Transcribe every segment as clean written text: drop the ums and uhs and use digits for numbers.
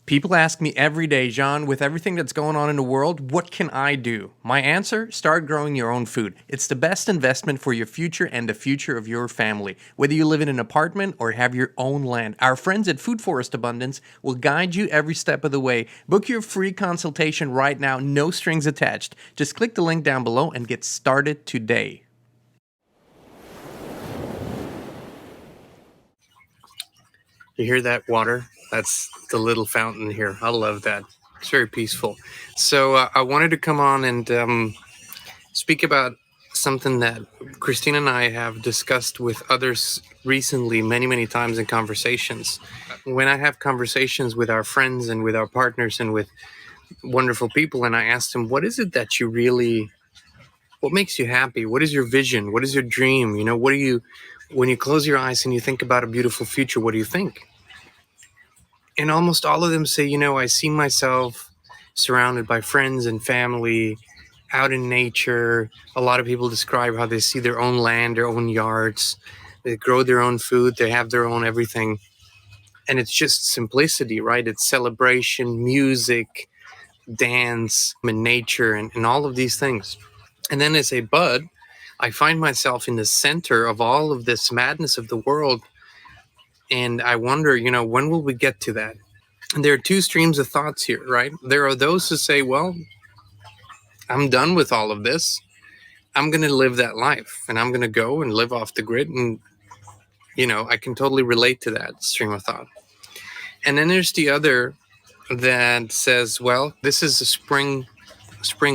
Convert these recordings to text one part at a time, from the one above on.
People ask me every day, John, with everything that's going on in the world, what can I do? My answer? Start growing your own food. It's the best investment for your future and the future of your family. Whether you live in an apartment or have your own land, our friends at Food Forest Abundance will guide you every step of the way. Book your free consultation right now, no strings attached. Just click the link down below and get started today. You hear that water? That's the little fountain here. I love that. It's very peaceful. So I wanted to come on and speak about something that Christina and I have discussed with others recently, many, many times in conversations. When I have conversations with our friends and with our partners and with wonderful people, and I ask them, what is it that you really, what makes you happy? What is your vision? What is your dream? You know, what do you, when you close your eyes and you think about a beautiful future, what do you think? And almost all of them say, you know, I see myself surrounded by friends and family, out in nature. A lot of people describe how they see their own land, their own yards. They grow their own food. They have their own everything. And it's just simplicity, right? It's celebration, music, dance, and nature, and all of these things. And then as a bud, I find myself in the center of all of this madness of the world. And I wonder, you know, when will we get to that? And there are two streams of thoughts here, right? There are those who say, well, I'm done with all of this. I'm going to live that life and I'm going to go and live off the grid. And, you know, I can totally relate to that stream of thought. And then there's the other that says, well, this is a spring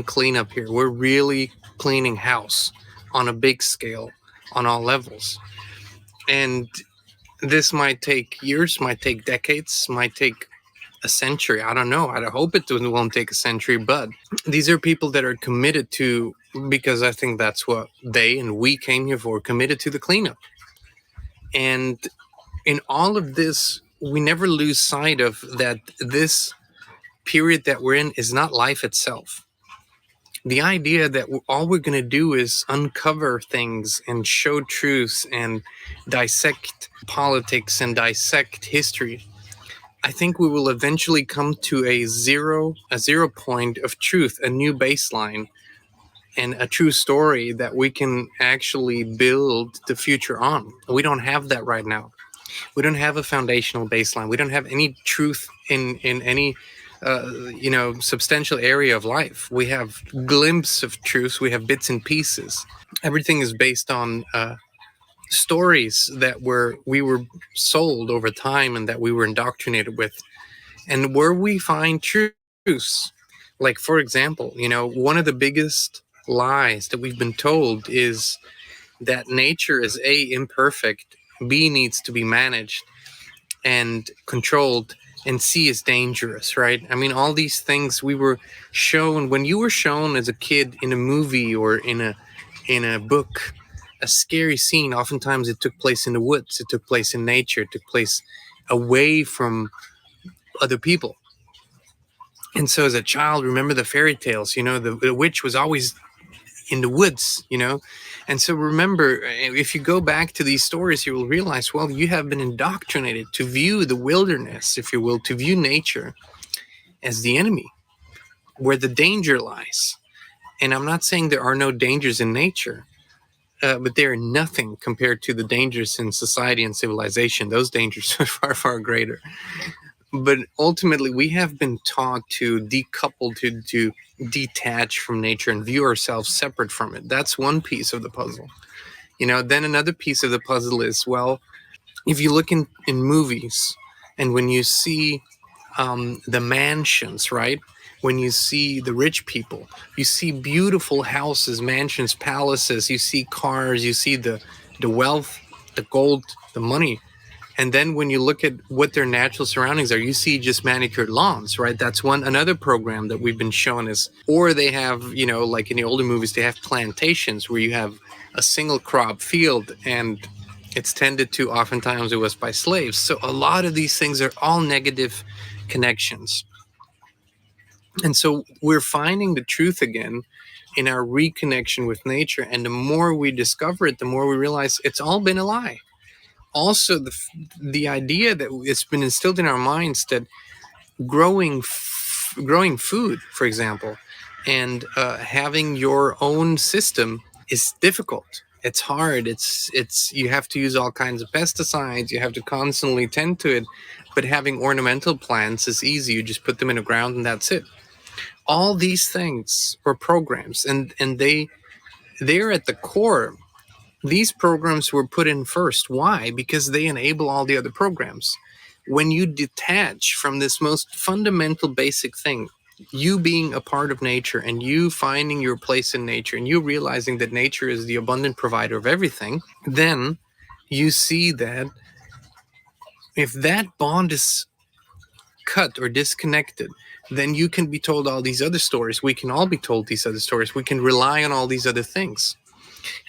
cleanup here. We're really cleaning house on a big scale on all levels. And this might take years, might take decades, might take a century. I don't know. I hope it won't take a century, but these are people that are committed to, because I think that's what they and we came here for, committed to the cleanup. And in all of this, we never lose sight of that this period that we're in is not life itself. The idea that all we're going to do is uncover things and show truths and dissect politics and dissect history, I think we will eventually come to a zero point of truth, a new baseline, and a true story that we can actually build the future on. We don't have that right now. We don't have a foundational baseline. We don't have any truth in any substantial area of life. We have glimpses of truth. We have bits and pieces. Everything is based on stories that we were sold over time and that we were indoctrinated with. And where we find truths, like, for example, you know, one of the biggest lies that we've been told is that nature is A, imperfect, B, needs to be managed and controlled, and C, is dangerous, right? I mean, all these things we were shown when you were shown as a kid in a movie or in a book, a scary scene. Oftentimes it took place in the woods, it took place in nature, it took place away from other people. And so as a child, remember the fairy tales, you know, the witch was always in the woods, you know. And so remember, if you go back to these stories, you will realize, well, you have been indoctrinated to view the wilderness, if you will, to view nature as the enemy, where the danger lies. And I'm not saying there are no dangers in nature, but they are nothing compared to the dangers in society and civilization. Those dangers are far, far greater. But ultimately, we have been taught to decouple, to detach from nature and view ourselves separate from it. That's one piece of the puzzle. You know, then another piece of the puzzle is, well, if you look in movies and when you see the mansions, right? When you see the rich people, you see beautiful houses, mansions, palaces, you see cars, you see the wealth, the gold, the money. And then when you look at what their natural surroundings are, you see just manicured lawns, right? That's another program that we've been shown is, or they have, you know, like in the older movies, they have plantations where you have a single crop field and it's tended to, oftentimes it was by slaves. So a lot of these things are all negative connections. And so we're finding the truth again in our reconnection with nature. And the more we discover it, the more we realize it's all been a lie. Also, the idea that it's been instilled in our minds that growing food, for example, and having your own system is difficult. It's hard. It's you have to use all kinds of pesticides. You have to constantly tend to it. But having ornamental plants is easy. You just put them in the ground and that's it. All these things were programs, and they're at the core. These programs were put in first. Why? Because they enable all the other programs. When you detach from this most fundamental basic thing, you being a part of nature and you finding your place in nature and you realizing that nature is the abundant provider of everything, then you see that if that bond is cut or disconnected, then you can be told all these other stories. We can all be told these other stories. We can rely on all these other things.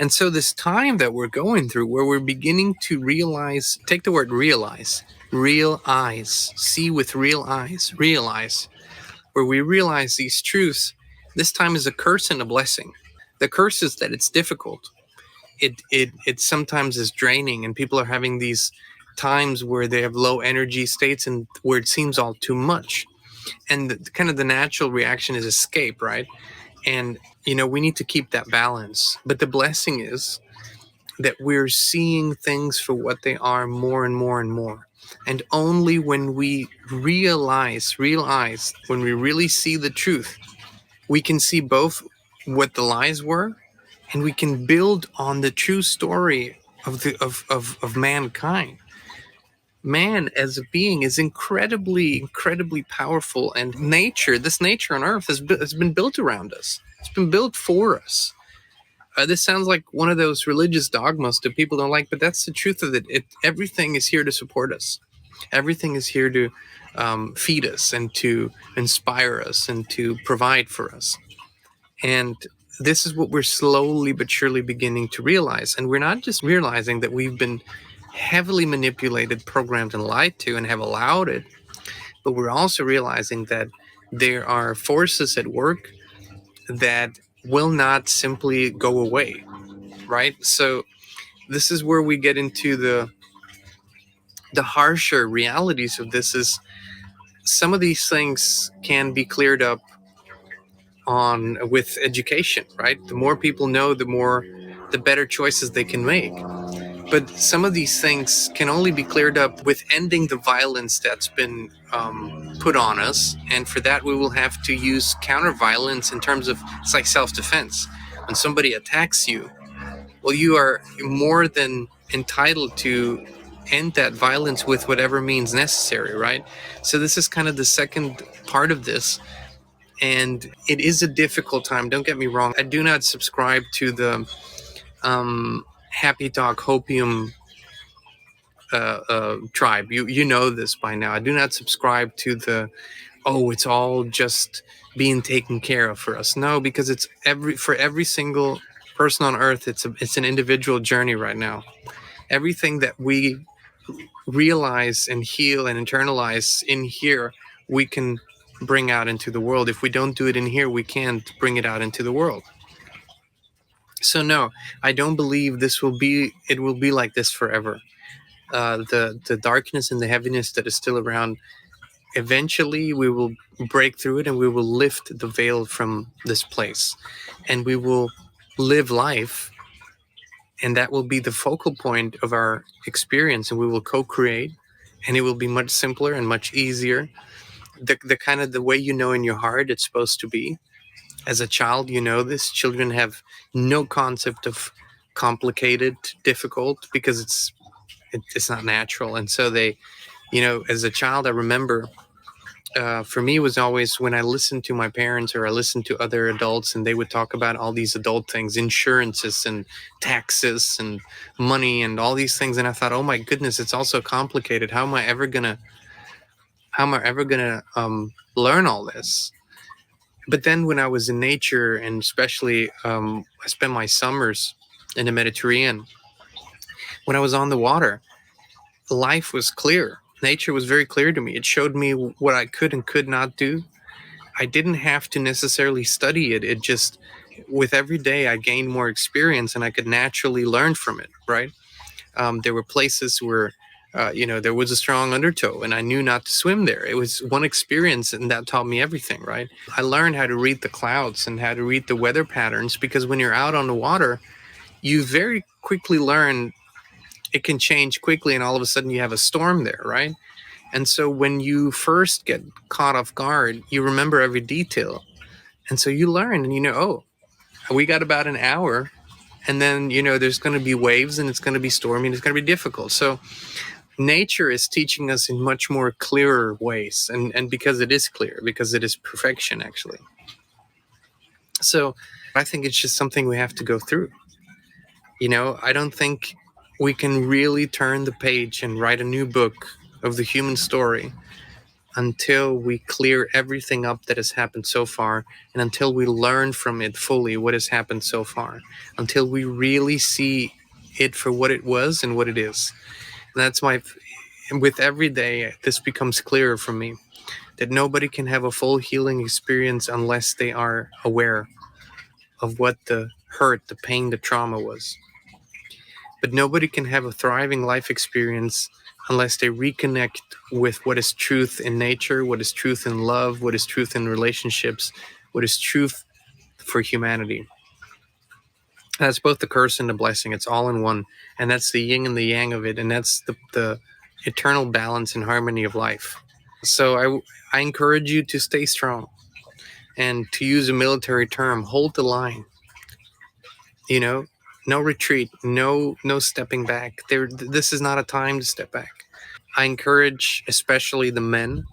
And so this time that we're going through where we're beginning to realize, take the word realize, real eyes, see with real eyes, realize, where we realize these truths, this time is a curse and a blessing. The curse is that it's difficult. It sometimes is draining, and people are having these times where they have low energy states and where it seems all too much. And kind of the natural reaction is escape, right? And we need to keep that balance. But the blessing is that we're seeing things for what they are more and more and more. And only when we realize, when we really see the truth, we can see both what the lies were, and we can build on the true story of mankind. Man as a being is incredibly powerful, and this nature on earth has been built around us. It's been built for us. This sounds like one of those religious dogmas that people don't like, but that's the truth of it. Everything is here to support us. Everything is here to feed us and to inspire us and to provide for us. And this is what we're slowly but surely beginning to realize. And we're not just realizing that we've been heavily manipulated, programmed, and lied to and have allowed it, but we're also realizing that there are forces at work that will not simply go away, right? So this is where we get into the harsher realities of this. Is some of these things can be cleared up on with education, right? The more people know, the better choices they can make. But some of these things can only be cleared up with ending the violence that's been put on us. And for that, we will have to use counter violence in terms of, it's like self-defense. When somebody attacks you, well, you are more than entitled to end that violence with whatever means necessary, right? So this is kind of the second part of this. And it is a difficult time. Don't get me wrong. I do not subscribe to the Happy Dog Hopium tribe. You know this by now. I do not subscribe to the, it's all just being taken care of for us. No, because it's for every single person on earth, it's an individual journey right now. Everything that we realize and heal and internalize in here, we can bring out into the world. If we don't do it in here, we can't bring it out into the world. So no, I don't believe it will be like this forever. The darkness and the heaviness that is still around, eventually we will break through it and we will lift the veil from this place, and we will live life, and that will be the focal point of our experience, and we will co-create, and it will be much simpler and much easier. The kind of the way in your heart it's supposed to be. As a child, this. Children have no concept of complicated, difficult, because it's not natural. And so they, as a child, I remember, for me, it was always when I listened to my parents or I listened to other adults and they would talk about all these adult things, insurances and taxes and money and all these things. And I thought, oh my goodness, it's all so complicated. How am I ever gonna learn all this? But then when I was in nature, and especially I spent my summers in the Mediterranean, when I was on the water, life was clear. Nature was very clear to me. It showed me what I could and could not do. I didn't have to necessarily study it. It just, with every day, I gained more experience and I could naturally learn from it, right? There were places where There was a strong undertow and I knew not to swim there. It was one experience and that taught me everything, right? I learned how to read the clouds and how to read the weather patterns, because when you're out on the water, you very quickly learn it can change quickly and all of a sudden you have a storm there, right? And so when you first get caught off guard, you remember every detail. And so you learn and oh, we got about an hour and then, there's going to be waves and it's going to be stormy and it's going to be difficult. So nature is teaching us in much more clearer ways. And because it is clear, because it is perfection, actually. So I think it's just something we have to go through. I don't think we can really turn the page and write a new book of the human story until we clear everything up that has happened so far, and until we learn from it fully what has happened so far, until we really see it for what it was and what it is. And that's with every day, this becomes clearer for me, that nobody can have a full healing experience unless they are aware of what the hurt, the pain, the trauma was. But nobody can have a thriving life experience unless they reconnect with what is truth in nature, what is truth in love, what is truth in relationships, what is truth for humanity. That's both the curse and the blessing. It's all in one. And that's the yin and the yang of it. And that's the eternal balance and harmony of life. So I encourage you to stay strong. And to use a military term, hold the line. No retreat, no stepping back. This is not a time to step back. I encourage especially the men,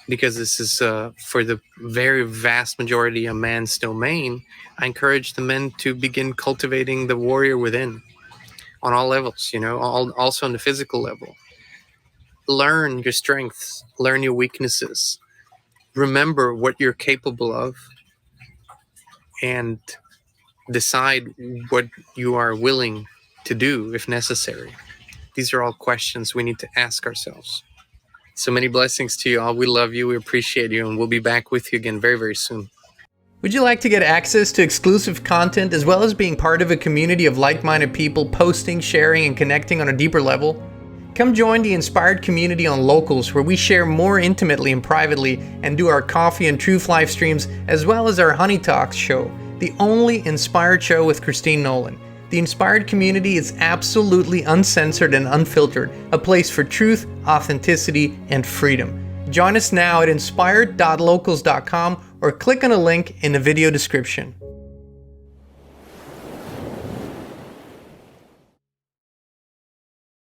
because this is for the very vast majority a man's domain. I encourage the men to begin cultivating the warrior within on all levels, also on the physical level. Learn your strengths, learn your weaknesses, remember what you're capable of, and decide what you are willing to do if necessary. These are all questions we need to ask ourselves. So many blessings to you all. We love you. We appreciate you. And we'll be back with you again very, very soon. Would you like to get access to exclusive content as well as being part of a community of like-minded people posting, sharing, and connecting on a deeper level? Come join the Inspired community on Locals, where we share more intimately and privately and do our Coffee and Truth live streams, as well as our Honey Talks show, the only inspired show with Christine Nolan. The Inspired community is absolutely uncensored and unfiltered, a place for truth, authenticity, and freedom. Join us now at inspired.locals.com or click on a link in the video description.